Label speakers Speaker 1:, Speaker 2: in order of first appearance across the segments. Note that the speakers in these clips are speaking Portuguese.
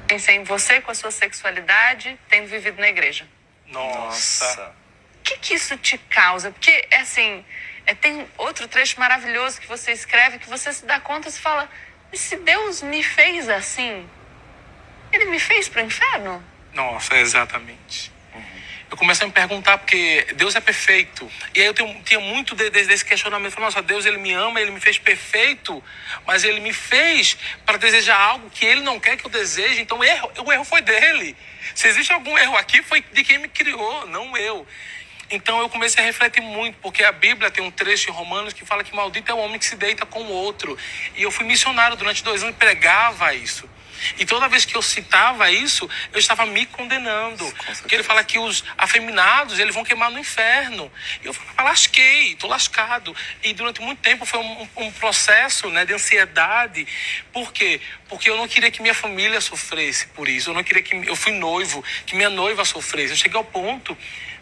Speaker 1: Pensei em você com a sua sexualidade, tendo vivido na igreja.
Speaker 2: Nossa.
Speaker 1: O que isso te causa? Porque, assim, tem outro trecho maravilhoso que você escreve, que você se dá conta e se fala, mas se Deus me fez assim, Ele me fez pro inferno?
Speaker 2: Nossa, exatamente. Eu comecei a me perguntar, porque Deus é perfeito. E aí eu tinha muito desse questionamento. Falei, nossa, Deus, Ele me ama, Ele me fez perfeito, mas Ele me fez para desejar algo que Ele não quer que eu deseje. Então o erro foi dele. Se existe algum erro aqui, foi de quem me criou, não eu. Então eu comecei a refletir muito, porque a Bíblia tem um trecho em Romanos que fala que maldito é o homem que se deita com o outro. E eu fui missionário durante 2 anos e pregava isso. E toda vez que eu citava isso, eu estava me condenando. Porque ele fala que os afeminados, eles vão queimar no inferno. E eu falava, lasquei, estou lascado. E durante muito tempo foi um processo, né, de ansiedade. Por quê? Porque eu não queria que minha família sofresse por isso. Eu não queria que... Eu fui noivo, que minha noiva sofresse. Eu cheguei ao ponto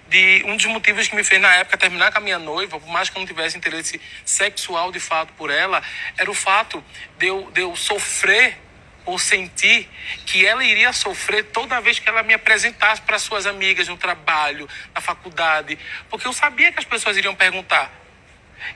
Speaker 2: de... Um dos motivos que me fez, na época, terminar com a minha noiva, por mais que eu não tivesse interesse sexual, de fato, por ela, era o fato de eu sofrer ou sentir que ela iria sofrer toda vez que ela me apresentasse para suas amigas no trabalho, na faculdade, porque eu sabia que as pessoas iriam perguntar.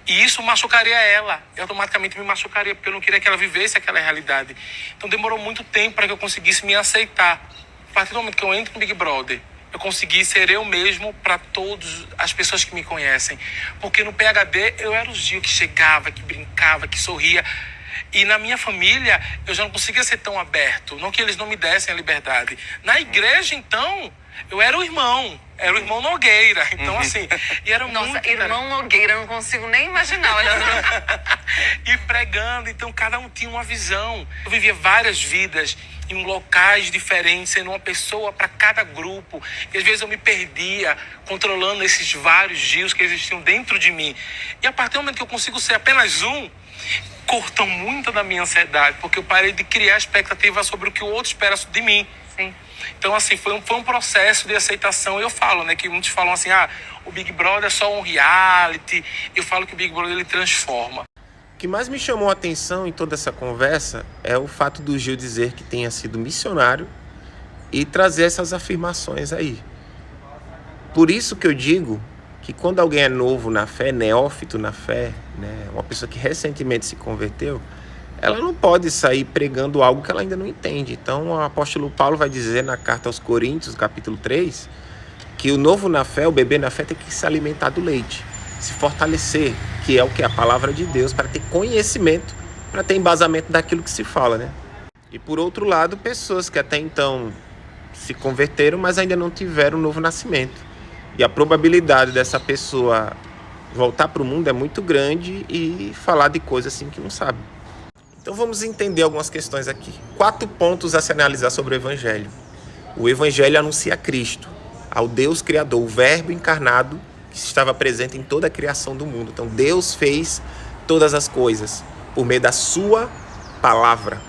Speaker 2: E isso machucaria ela, eu automaticamente me machucaria, porque eu não queria que ela vivesse aquela realidade. Então demorou muito tempo para que eu conseguisse me aceitar. A partir do momento que eu entro no Big Brother, eu consegui ser eu mesmo para todas as pessoas que me conhecem. Porque no PhD eu era o Gil que chegava, que brincava, que sorria. E na minha família, eu já não conseguia ser tão aberto. Não que eles não me dessem a liberdade. Na igreja, então, eu era o irmão. Era o irmão Nogueira. Então, assim, e era
Speaker 1: Nossa,
Speaker 2: muito...
Speaker 1: irmão Nogueira, eu não consigo nem imaginar. Olhando.
Speaker 2: E pregando. Então, cada um tinha uma visão. Eu vivia várias vidas em locais diferentes, sendo uma pessoa para cada grupo. E às vezes eu me perdia, controlando esses vários Gils que existiam dentro de mim. E a partir do momento que eu consigo ser apenas um, cortam muito da minha ansiedade, porque eu parei de criar expectativa sobre o que o outro espera de mim.
Speaker 1: Sim.
Speaker 2: Então, assim, foi um processo de aceitação. Eu falo, né, que muitos falam assim, o Big Brother é só um reality. Eu falo que o Big Brother, ele transforma.
Speaker 3: O que mais me chamou a atenção em toda essa conversa é o fato do Gil dizer que tenha sido missionário e trazer essas afirmações aí. Por isso que eu digo que quando alguém é novo na fé, neófito na fé, né, uma pessoa que recentemente se converteu, ela não pode sair pregando algo que ela ainda não entende. Então o apóstolo Paulo vai dizer na carta aos Coríntios, capítulo 3, que o novo na fé, o bebê na fé, tem que se alimentar do leite, se fortalecer, que é o que? A palavra de Deus, para ter conhecimento, para ter embasamento daquilo que se fala, né? E por outro lado, pessoas que até então se converteram, mas ainda não tiveram um novo nascimento. E a probabilidade dessa pessoa voltar para o mundo é muito grande e falar de coisas assim que não sabe. Então vamos entender algumas questões aqui. 4 pontos a se analisar sobre o Evangelho. O Evangelho anuncia Cristo, ao Deus Criador, o Verbo encarnado que estava presente em toda a criação do mundo. Então Deus fez todas as coisas por meio da sua palavra.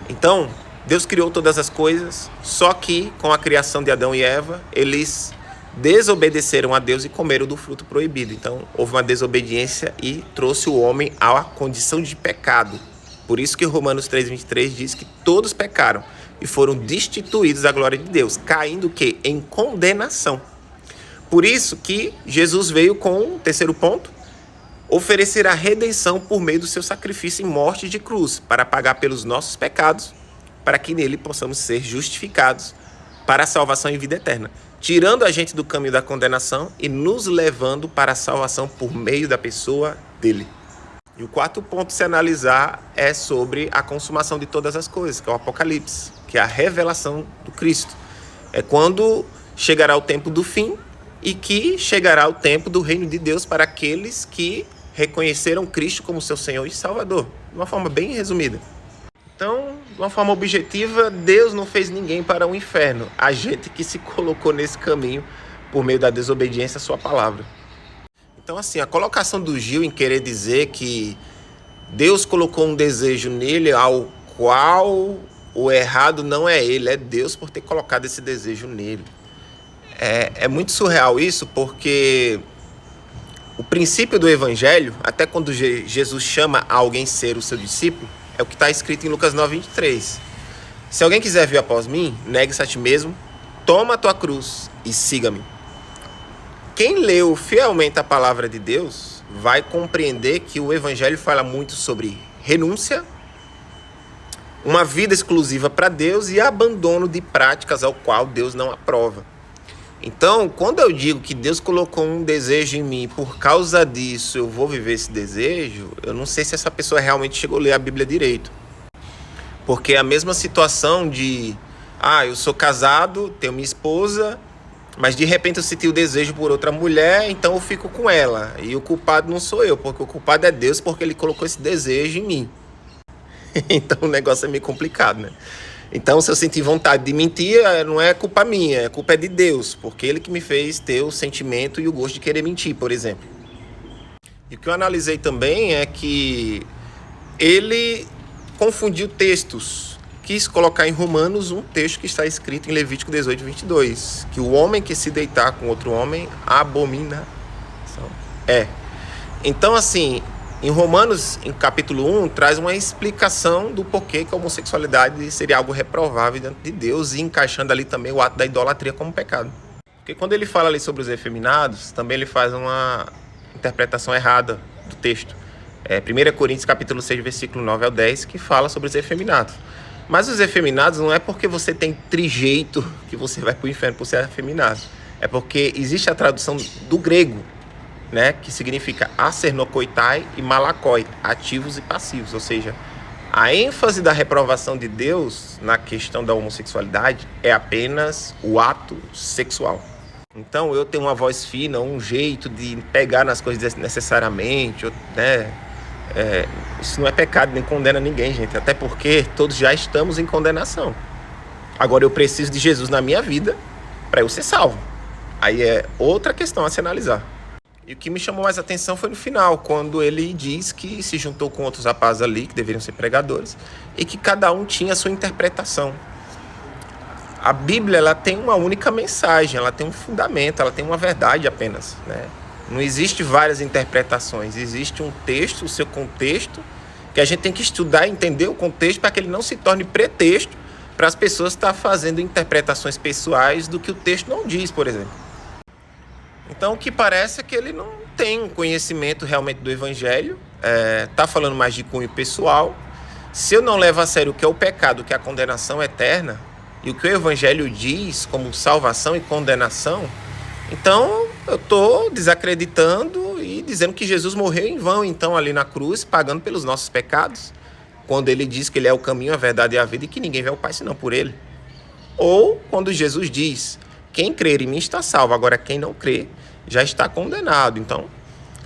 Speaker 3: Então Deus criou todas as coisas, só que com a criação de Adão e Eva, eles desobedeceram a Deus e comeram do fruto proibido. Então houve uma desobediência e trouxe o homem à condição de pecado. Por isso que Romanos 3,23 diz que todos pecaram e foram destituídos da glória de Deus, caindo o quê? Em condenação. Por isso que Jesus veio com o terceiro ponto, oferecer a redenção por meio do seu sacrifício em morte de cruz, para pagar pelos nossos pecados, para que nele possamos ser justificados para a salvação e vida eterna, tirando a gente do caminho da condenação e nos levando para a salvação por meio da pessoa dele. E o 4º ponto a se analisar é sobre a consumação de todas as coisas, que é o Apocalipse, que é a revelação do Cristo. É quando chegará o tempo do fim e que chegará o tempo do reino de Deus para aqueles que reconheceram Cristo como seu Senhor e Salvador, de uma forma bem resumida. Então, de uma forma objetiva, Deus não fez ninguém para o inferno, a gente que se colocou nesse caminho por meio da desobediência à sua palavra. Então, assim, a colocação do Gil em querer dizer que Deus colocou um desejo nele ao qual o errado não é ele, é Deus por ter colocado esse desejo nele. É muito surreal isso, porque o princípio do Evangelho, até quando Jesus chama alguém ser o seu discípulo, é o que está escrito em Lucas 9:23. Se alguém quiser vir após mim, negue-se a ti mesmo, toma a tua cruz e siga-me. Quem leu fielmente a palavra de Deus vai compreender que o Evangelho fala muito sobre renúncia, uma vida exclusiva para Deus e abandono de práticas ao qual Deus não aprova. Então, quando eu digo que Deus colocou um desejo em mim, por causa disso eu vou viver esse desejo, eu não sei se essa pessoa realmente chegou a ler a Bíblia direito. Porque é a mesma situação de, eu sou casado, tenho minha esposa, mas de repente eu senti o desejo por outra mulher, então eu fico com ela. E o culpado não sou eu, porque o culpado é Deus, porque ele colocou esse desejo em mim. Então o negócio é meio complicado, né? Então, se eu sentir vontade de mentir, não é culpa minha, a culpa é de Deus, porque Ele que me fez ter o sentimento e o gosto de querer mentir, por exemplo. E o que eu analisei também é que ele confundiu textos. Quis colocar em Romanos um texto que está escrito em Levítico 18, 22, que o homem que se deitar com outro homem abomina. Então, assim, em Romanos, em capítulo 1, traz uma explicação do porquê que a homossexualidade seria algo reprovável diante de Deus e encaixando ali também o ato da idolatria como pecado. Porque quando ele fala ali sobre os efeminados, também ele faz uma interpretação errada do texto. 1 Coríntios capítulo 6, versículo 9 ao 10, que fala sobre os efeminados. Mas os efeminados não é porque você tem trijeito que você vai para o inferno por ser efeminado. É porque existe a tradução do grego, né, que significa acernokoitai e malakoi, ativos e passivos, ou seja, a ênfase da reprovação de Deus na questão da homossexualidade é apenas o ato sexual. Então eu tenho uma voz fina, um jeito de pegar nas coisas necessariamente, né? Isso não é pecado, nem condena ninguém, gente, até porque todos já estamos em condenação. Agora eu preciso de Jesus na minha vida para eu ser salvo. Aí é outra questão a se analisar. E o que me chamou mais atenção foi no final, quando ele diz que se juntou com outros rapazes ali, que deveriam ser pregadores, e que cada um tinha a sua interpretação. A Bíblia, ela tem uma única mensagem, ela tem um fundamento, ela tem uma verdade apenas, né? Não existe várias interpretações, existe um texto, o seu contexto, que a gente tem que estudar e entender o contexto para que ele não se torne pretexto para as pessoas estar fazendo interpretações pessoais do que o texto não diz, por exemplo. Então, o que parece é que ele não tem um conhecimento realmente do Evangelho, está falando mais de cunho pessoal. Se eu não levo a sério o que é o pecado, o que é a condenação eterna, e o que o Evangelho diz como salvação e condenação, então eu estou desacreditando e dizendo que Jesus morreu em vão, então, ali na cruz, pagando pelos nossos pecados, quando ele diz que ele é o caminho, a verdade e a vida e que ninguém vê o Pai senão por ele. Ou quando Jesus diz: quem crer em mim está salvo, agora quem não crê já está condenado. Então,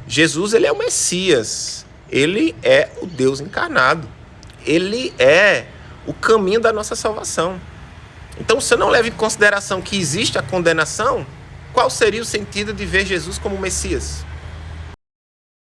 Speaker 3: Jesus, ele é o Messias, ele é o Deus encarnado, ele é o caminho da nossa salvação. Então, se eu não levo em consideração que existe a condenação, qual seria o sentido de ver Jesus como Messias?